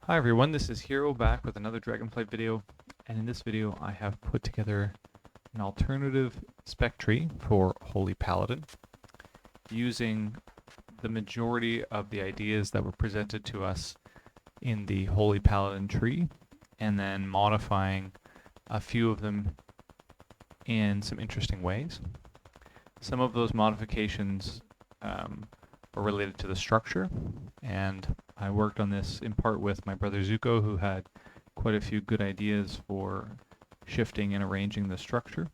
Hi everyone, this is Hero back with another Dragonflight video, and in this video I have put together an alternative spec tree for Holy Paladin using the majority of the ideas that were presented to us in the Holy Paladin tree and then modifying a few of them in some interesting ways. Some of those modifications were related to the structure, and I worked on this in part with my brother Zuco, who had quite a few good ideas for shifting and arranging the structure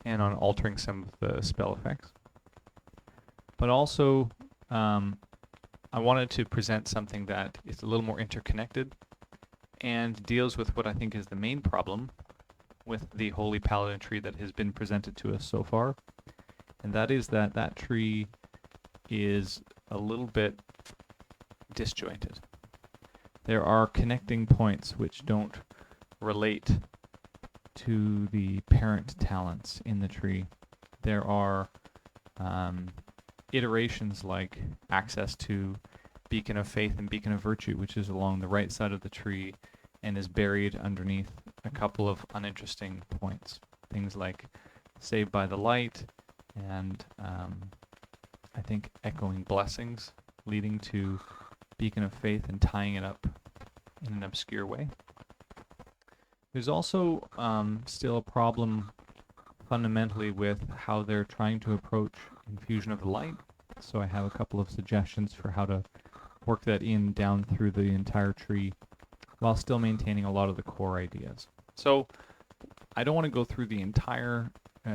and on altering some of the spell effects. But also, I wanted to present something that is a little more interconnected and deals with what I think is the main problem with the Holy Paladin tree that has been presented to us so far, and that is that that tree is a little bit disjointed. There are connecting points which don't relate to the parent talents in the tree. There are iterations like access to Beacon of Faith and Beacon of Virtue, which is along the right side of the tree and is buried underneath a couple of uninteresting points. Things like Saved by the Light and I think Echoing Blessings, leading to Beacon of Faith and tying it up in an obscure way. There's also still a problem fundamentally with how they're trying to approach Infusion of Light, so I have a couple of suggestions for how to work that in down through the entire tree while still maintaining a lot of the core ideas. So I don't want to go through the entire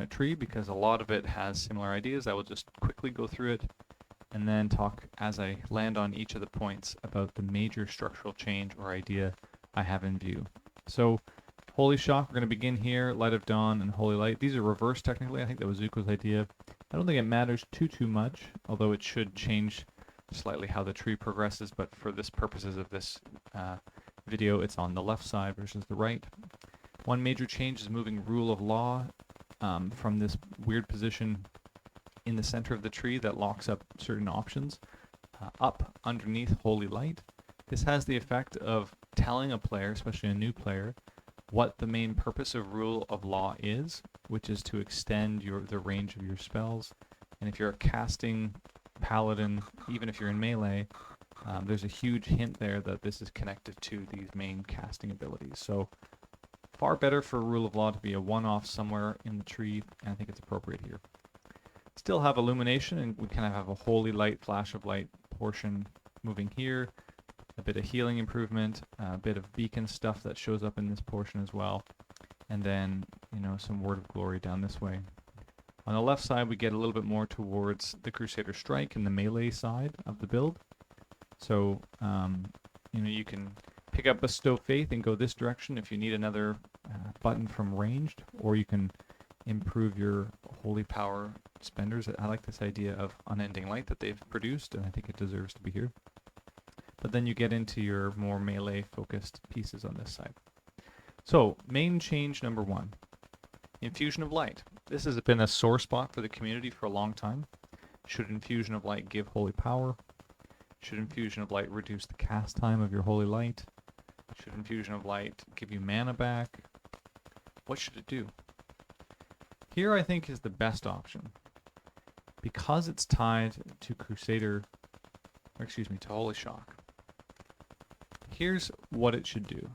tree because a lot of it has similar ideas. I will just quickly go through it and then talk as I land on each of the points about the major structural change or idea I have in view. So Holy Shock, we're going to begin here, Light of Dawn and Holy Light. These are reversed technically. I think that was Zuko's idea. I don't think it matters too much, although it should change slightly how the tree progresses, but for this purposes of this video, it's on the left side versus the right. One major change is moving Rule of Law from this weird position in the center of the tree that locks up certain options up underneath Holy Light. This has the effect of telling a player, especially a new player, what the main purpose of Rule of Law is, which is to extend the range of your spells. And if you're a casting paladin, even if you're in melee, there's a huge hint there that this is connected to these main casting abilities. So far better for Rule of Law to be a one-off somewhere in the tree, and I think it's appropriate here. Still have Illumination, and we kind of have a Holy Light, Flash of Light portion moving here, a bit of healing improvement, a bit of beacon stuff that shows up in this portion as well, and then, you know, some Word of Glory down this way. On the left side, we get a little bit more towards the Crusader Strike and the melee side of the build. So, you know, you can pick up Bestow Faith and go this direction if you need another button from ranged, or you can improve your holy power spenders. I like this idea of Unending Light that they've produced, and I think it deserves to be here. But then you get into your more melee-focused pieces on this side. So, main change number one, Infusion of Light. This has been a sore spot for the community for a long time. Should Infusion of Light give holy power? Should Infusion of Light reduce the cast time of your Holy Light? Should Infusion of Light give you mana back? What should it do? Here I think is the best option. Because it's tied to to Holy Shock. Here's what it should do.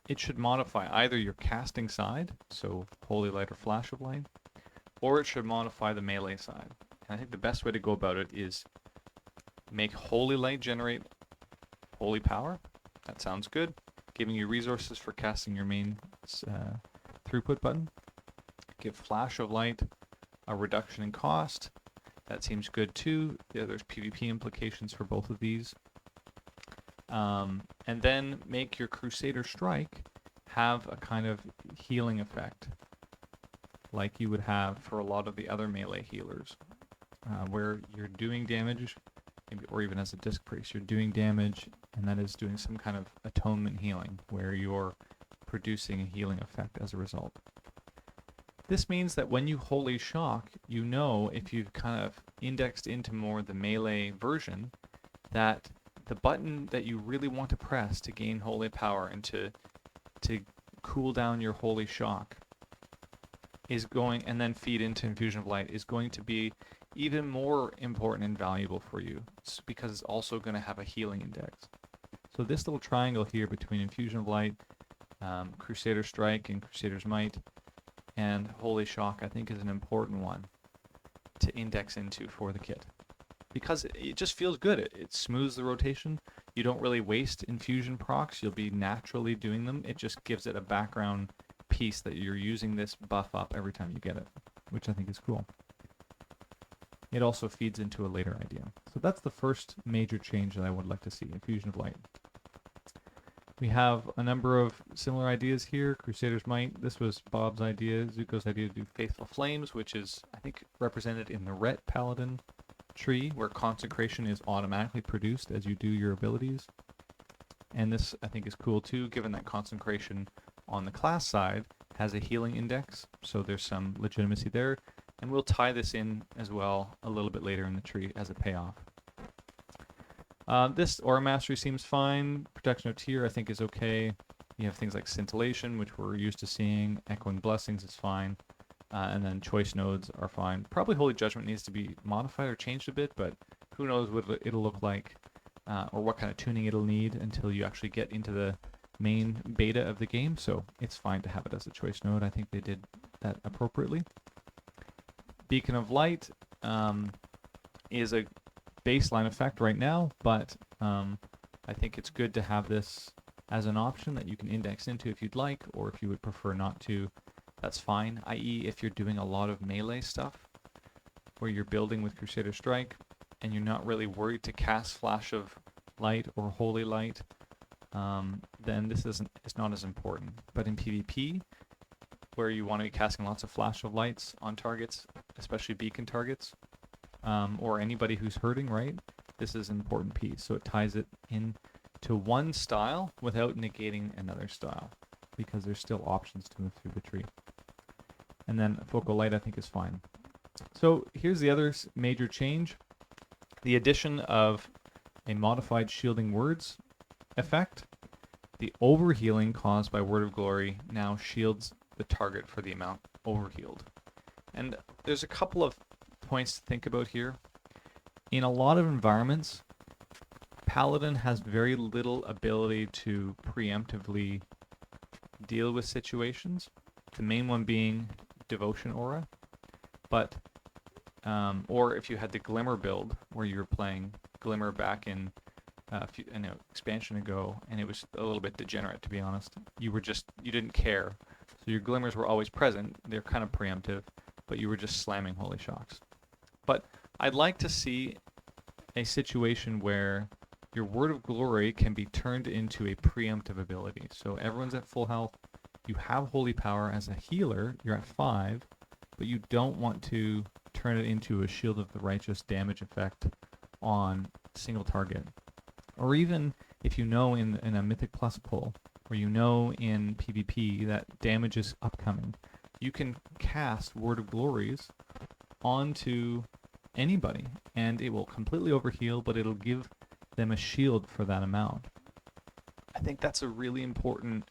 It should modify either your casting side, so Holy Light or Flash of Light, or it should modify the melee side. And I think the best way to go about it is make Holy Light generate holy power. That sounds good. Giving you resources for casting your main throughput button. Give Flash of Light a reduction in cost. That seems good too. Yeah, there's PvP implications for both of these. And then make your Crusader Strike have a kind of healing effect like you would have for a lot of the other melee healers, where you're doing damage, maybe, or even as a disc priest, you're doing damage, and that is doing some kind of atonement healing, where you're producing a healing effect as a result. This means that when you Holy Shock, you know, if you've kind of indexed into more the melee version, that the button that you really want to press to gain holy power and to cool down your holy shock is going, and then feed into Infusion of Light, is going to be even more important and valuable for you because it's also going to have a healing index. So this little triangle here between Infusion of Light, Crusader Strike and Crusader's Might, and Holy Shock, I think is an important one to index into for the kit. Because it just feels good. It smooths the rotation. You don't really waste infusion procs. You'll be naturally doing them. It just gives it a background piece that you're using this buff up every time you get it, which I think is cool. It also feeds into a later idea. So that's the first major change that I would like to see, Infusion of Light. We have a number of similar ideas here. Crusader's Might, this was Bob's idea, Zuco's idea to do Faithful Flames, which is, I think, represented in the Ret Paladin tree, where Consecration is automatically produced as you do your abilities. And this, I think, is cool too, given that Consecration on the class side has a healing index, so there's some legitimacy there. And we'll tie this in as well a little bit later in the tree as a payoff. This Aura Mastery seems fine. Protection of Tier I think is okay. You have things like Scintillation, which we're used to seeing. Echoing Blessings is fine. And then Choice Nodes are fine. Probably Holy Judgment needs to be modified or changed a bit, but who knows what it'll look like or what kind of tuning it'll need until you actually get into the main beta of the game. So it's fine to have it as a Choice Node. I think they did that appropriately. Beacon of Light is a baseline effect right now, but I think it's good to have this as an option that you can index into if you'd like, or if you would prefer not to, that's fine, i.e. if you're doing a lot of melee stuff, where you're building with Crusader Strike, and you're not really worried to cast Flash of Light or Holy Light, then this it's not as important. But in PvP, where you want to be casting lots of Flash of Lights on targets, especially beacon targets, or anybody who's hurting, right? This is an important piece. So it ties it in to one style without negating another style, because there's still options to move through the tree. And then Focal Light I think is fine. So here's the other major change. The addition of a modified Shielding Words effect. The overhealing caused by Word of Glory now shields the target for the amount overhealed. And there's a couple of points to think about here. In a lot of environments, Paladin has very little ability to preemptively deal with situations. The main one being Devotion Aura, but or if you had the Glimmer build where you were playing Glimmer back in an expansion ago, and it was a little bit degenerate, to be honest. You didn't care. So your Glimmers were always present. They're kind of preemptive, but you were just slamming Holy Shocks. But I'd like to see a situation where your Word of Glory can be turned into a preemptive ability. So everyone's at full health. You have Holy Power as a healer. You're at 5, but you don't want to turn it into a Shield of the Righteous damage effect on a single target. Or even if you know in a Mythic Plus pull, or you know in PvP that damage is upcoming, you can cast Word of Glories onto anybody, and it will completely overheal, but it'll give them a shield for that amount. I think that's a really important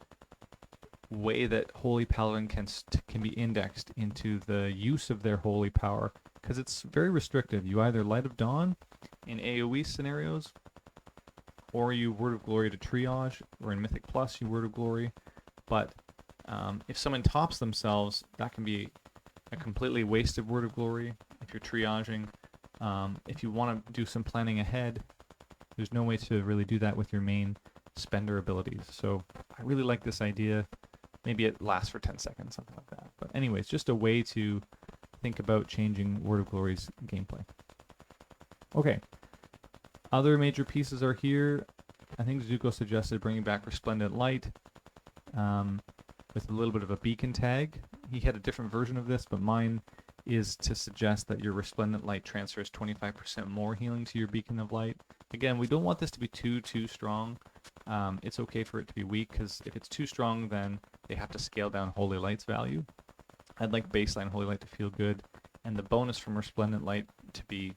way that Holy Paladin can be indexed into the use of their holy power, because it's very restrictive. You either Light of Dawn in AoE scenarios, or you Word of Glory to triage, or in Mythic Plus you Word of Glory. But if someone tops themselves, that can be a completely wasted Word of Glory if you're triaging. If you want to do some planning ahead, there's no way to really do that with your main spender abilities. So I really like this idea. Maybe it lasts for 10 seconds, something like that. But anyways, just a way to think about changing Word of Glory's gameplay. Okay. Other major pieces are here. I think Zuco suggested bringing back Resplendent Light with a little bit of a beacon tag. He had a different version of this, but mine is to suggest that your Resplendent Light transfers 25% more healing to your Beacon of Light. Again, we don't want this to be too strong. It's okay for it to be weak, because if it's too strong, then they have to scale down Holy Light's value. I'd like baseline Holy Light to feel good, and the bonus from Resplendent Light to be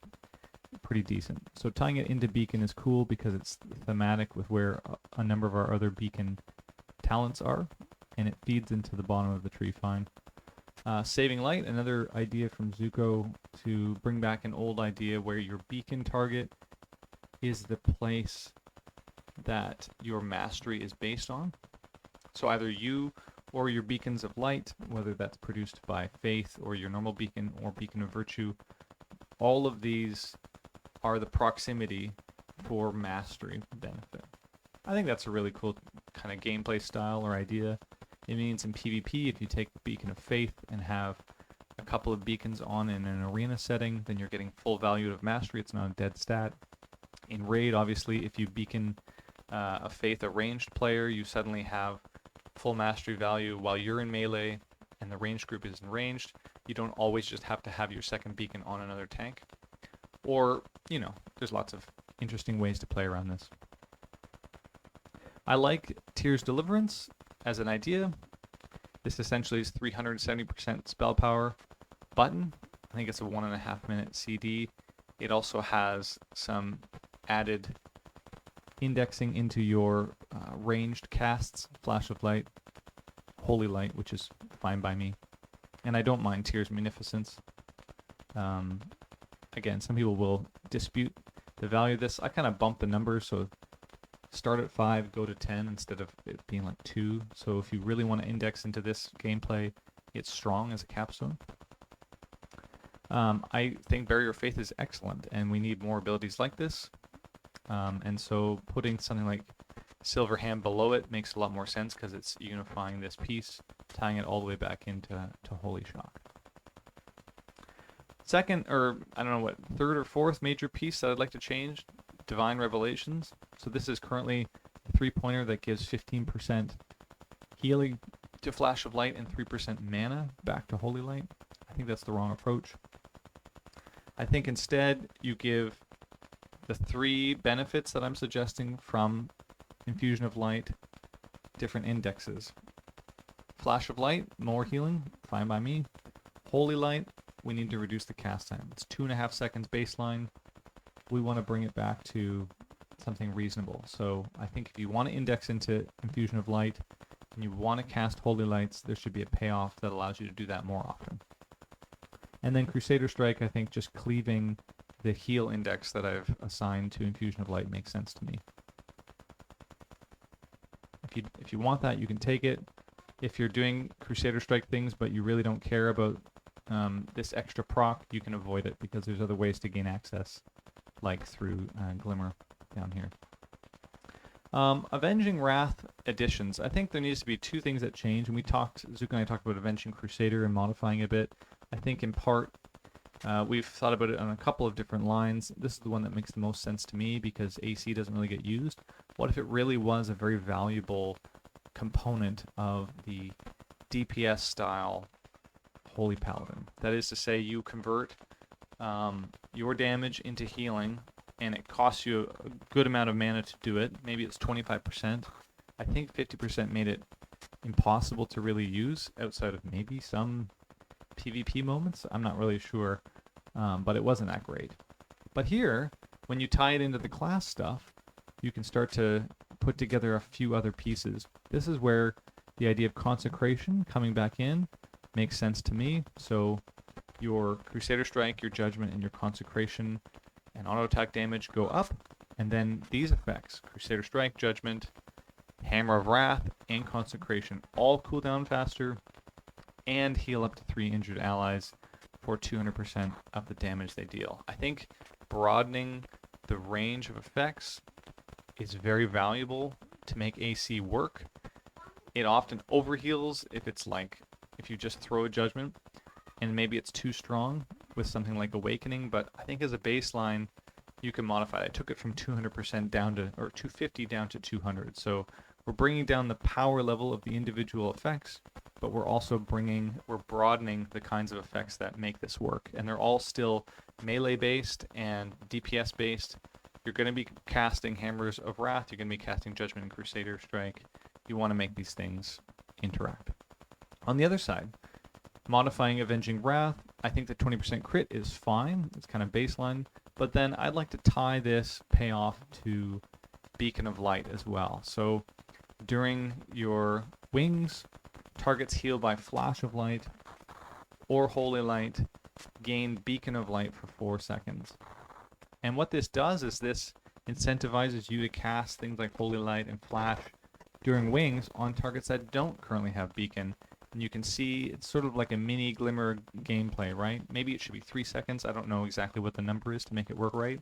pretty decent. So tying it into Beacon is cool because it's thematic with where a number of our other Beacon talents are, and it feeds into the bottom of the tree fine. Saving Light, another idea from Zuco to bring back an old idea where your beacon target is the place that your mastery is based on. So either you or your beacons of light, whether that's produced by faith or your normal beacon or beacon of virtue, all of these are the proximity for mastery benefit. I think that's a really cool kind of gameplay style or idea. It means in PvP, if you take the Beacon of Faith and have a couple of beacons on in an arena setting, then you're getting full value of mastery. It's not a dead stat. In Raid, obviously, if you beacon a Faith, a ranged player, you suddenly have full mastery value while you're in melee and the ranged group isn't ranged. You don't always just have to have your second beacon on another tank. Or, you know, there's lots of interesting ways to play around this. I like Tyr's Deliverance as an idea. This essentially is 370% spell power button. I think it's a 1.5 minute CD. It also has some added indexing into your ranged casts, Flash of Light, Holy Light, which is fine by me. And I don't mind Tyr's Munificence. Again, some people will dispute the value of this. I kind of bump the numbers, so start at 5, go to 10 instead of it being like 2. So if you really want to index into this gameplay, it's strong as a capstone. I think Barrier of Faith is excellent, and we need more abilities like this. And so putting something like Silver Hand below it makes a lot more sense because it's unifying this piece, tying it all the way back into Holy Shock. Second, or I don't know what, third or fourth major piece that I'd like to change, Divine Revelations. So this is currently a 3-pointer that gives 15% healing to Flash of Light and 3% mana back to Holy Light. I think that's the wrong approach. I think instead you give the 3 benefits that I'm suggesting from Infusion of Light different indexes. Flash of Light, more healing, fine by me. Holy Light, we need to reduce the cast time. It's 2.5 seconds baseline. We want to bring it back to something reasonable. So I think if you want to index into Infusion of Light and you want to cast Holy Lights, there should be a payoff that allows you to do that more often. And then Crusader Strike, I think just cleaving the heal index that I've assigned to Infusion of Light makes sense to me. If you want that, you can take it. If you're doing Crusader Strike things but you really don't care about this extra proc, you can avoid it because there's other ways to gain access, like through Glimmer down here. Avenging Wrath additions. I think there needs to be 2 things that change, and Zuko and I talked about Avenging Crusader and modifying a bit. I think in part we've thought about it on a couple of different lines. This is the one that makes the most sense to me because AC doesn't really get used. What if it really was a very valuable component of the DPS style Holy Paladin? That is to say, you convert your damage into healing, and it costs you a good amount of mana to do it. Maybe it's 25%. I think 50% made it impossible to really use outside of maybe some PvP moments. I'm not really sure, but it wasn't that great. But here, when you tie it into the class stuff, you can start to put together a few other pieces. This is where the idea of consecration coming back in makes sense to me. So your Crusader Strike, your Judgment, and your Consecration and auto attack damage go up, and then these effects, Crusader Strike, Judgment, Hammer of Wrath, and Consecration, all cool down faster and heal up to 3 injured allies for 200% of the damage they deal. I think broadening the range of effects is very valuable to make AC work. It often overheals if you just throw a Judgment, and maybe it's too strong with something like Awakening, but I think as a baseline, you can modify it. I took it from 200% down to, or 250 down to 200. So we're bringing down the power level of the individual effects, but we're also broadening the kinds of effects that make this work. And they're all still melee based and DPS based. You're going to be casting Hammers of Wrath. You're going to be casting Judgment and Crusader Strike. You want to make these things interact. On the other side, modifying Avenging Wrath, I think the 20% crit is fine. It's kind of baseline. But then I'd like to tie this payoff to Beacon of Light as well. So during your wings, targets heal by Flash of Light or Holy Light gain Beacon of Light for 4 seconds. And what this does is this incentivizes you to cast things like Holy Light and Flash during wings on targets that don't currently have Beacon. And you can see it's sort of like a mini glimmer gameplay, right? Maybe it should be 3 seconds. I don't know exactly what the number is to make it work right.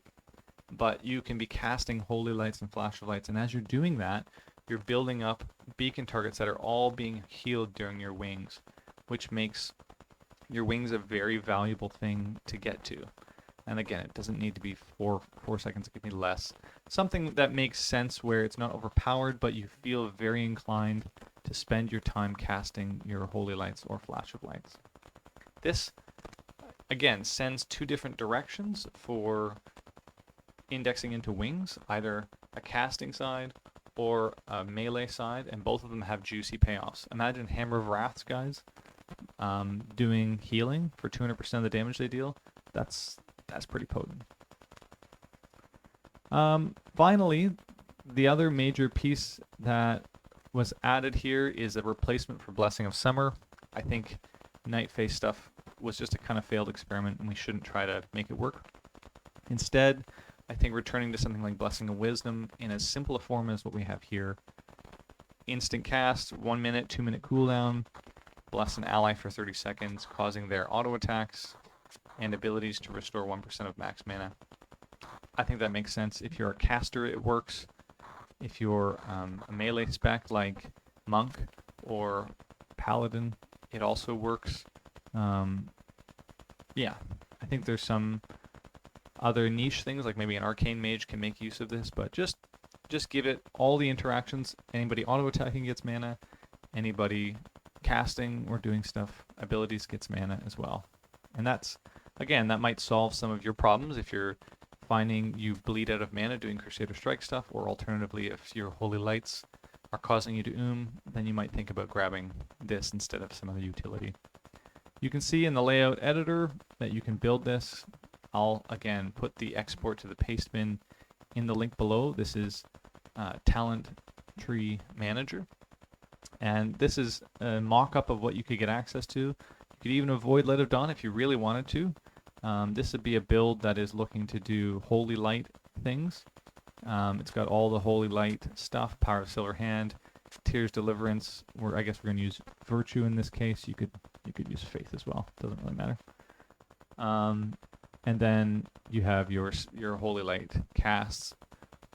But you can be casting Holy Lights and Flash of Lights. And as you're doing that, you're building up Beacon targets that are all being healed during your wings, which makes your wings a very valuable thing to get to. And again, it doesn't need to be 4 seconds, it can be less. Something that makes sense where it's not overpowered, but you feel very inclined to spend your time casting your Holy Lights or Flash of Lights. This, again, sends 2 different directions for indexing into wings, either a casting side or a melee side, and both of them have juicy payoffs. Imagine Hammer of Wraths guys doing healing for 200% of the damage they deal. That's pretty potent. Finally, the other major piece that was added here is a replacement for Blessing of Summer. I think Nightface stuff was just a kind of failed experiment, and we shouldn't try to make it work. Instead, I think returning to something like Blessing of Wisdom in as simple a form as what we have here. Instant cast, 1 minute, 2 minute cooldown, bless an ally for 30 seconds, causing their auto attacks and abilities to restore 1% of max mana. I think that makes sense. If you're a caster, it works. If you're a melee spec like Monk or Paladin, it also works. Yeah, I think there's some other niche things, like maybe an arcane mage can make use of this, but just give it all the interactions. Anybody auto-attacking gets mana. Anybody casting or doing stuff, abilities gets mana as well. And that's, again, that might solve some of your problems if you're finding you bleed out of mana doing Crusader Strike stuff, or alternatively, if your Holy Lights are causing you to then you might think about grabbing this instead of some other utility. You can see in the layout editor that you can build this. I'll, again, put the export to the paste bin in the link below. This is Talent Tree Manager. And this is a mock-up of what you could get access to. You could even avoid Light of Dawn if you really wanted to. This would be a build that is looking to do Holy Light things. It's got all the Holy Light stuff, Power of Silver Hand, Tears Deliverance, or I guess we're going to use Virtue in this case. You could use Faith as well. Doesn't really matter. And then you have your Holy Light casts.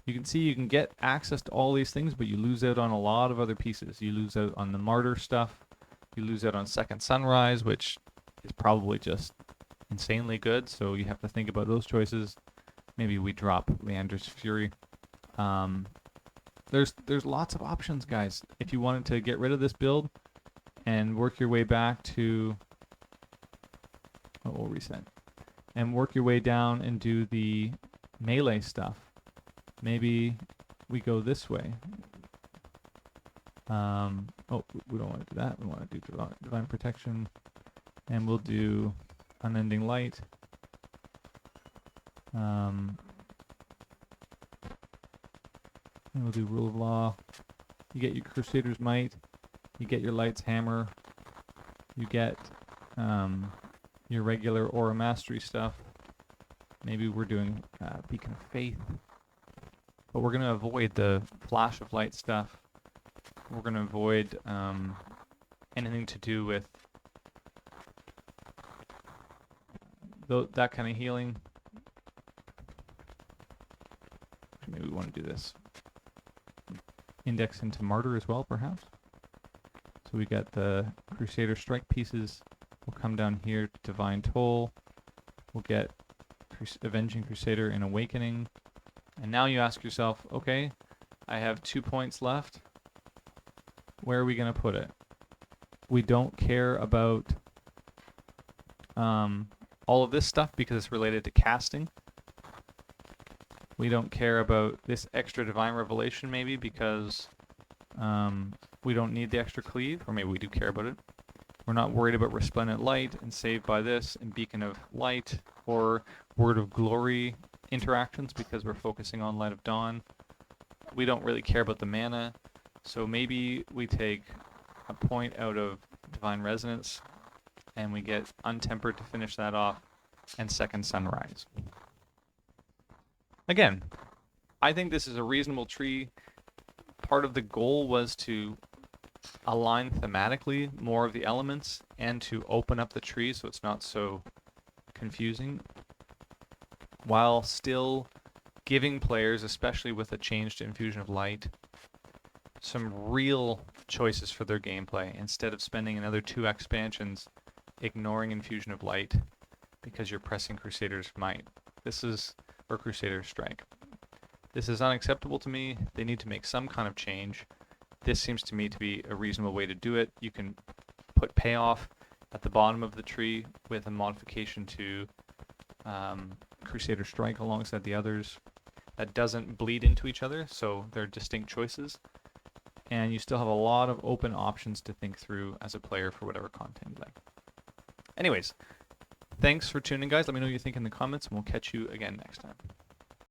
You can see you can get access to all these things, but you lose out on a lot of other pieces. You lose out on the Martyr stuff. You lose out on Second Sunrise, which is probably just insanely good, so you have to think about those choices. Maybe we drop Leander's Fury. There's lots of options, guys. If you wanted to get rid of this build and work your way back to... Oh, we'll reset. And work your way down and do the melee stuff. Maybe we go this way. Oh, we don't want to do that. We want to do Divine Protection. And we'll do Unending Light. And we'll do Rule of Law. You get your Crusader's Might. You get your Light's Hammer. You get your regular Aura Mastery stuff. Maybe we're doing Beacon of Faith. But we're going to avoid the Flash of Light stuff. We're going to avoid anything to do with that kind of healing. Maybe we want to do this. Index into Martyr as well, perhaps. So we got the Crusader Strike pieces. We'll come down here to Divine Toll. We'll get Avenging Crusader and Awakening. And now you ask yourself, okay, I have 2 points left. Where are we going to put it? We don't care about all of this stuff because it's related to casting. We don't care about this extra Divine Revelation maybe because we don't need the extra cleave, or maybe we do care about it. We're not worried about Resplendent Light and Saved by this and Beacon of Light or Word of Glory interactions because we're focusing on Light of Dawn. We don't really care about the mana, so maybe we take a point out of Divine Resonance and we get Untempered to finish that off, and Second Sunrise. Again, I think this is a reasonable tree. Part of the goal was to align thematically more of the elements and to open up the tree so it's not so confusing, while still giving players, especially with a change to Infusion of Light, some real choices for their gameplay instead of spending another 2 expansions ignoring Infusion of Light because you're pressing Crusader's Might. Or Crusader's Strike. This is unacceptable to me. They need to make some kind of change. This seems to me to be a reasonable way to do it. You can put payoff at the bottom of the tree with a modification to Crusader Strike alongside the others. That doesn't bleed into each other, so they're distinct choices. And you still have a lot of open options to think through as a player for whatever content you like. Anyways, thanks for tuning, guys. Let me know what you think in the comments, and we'll catch you again next time.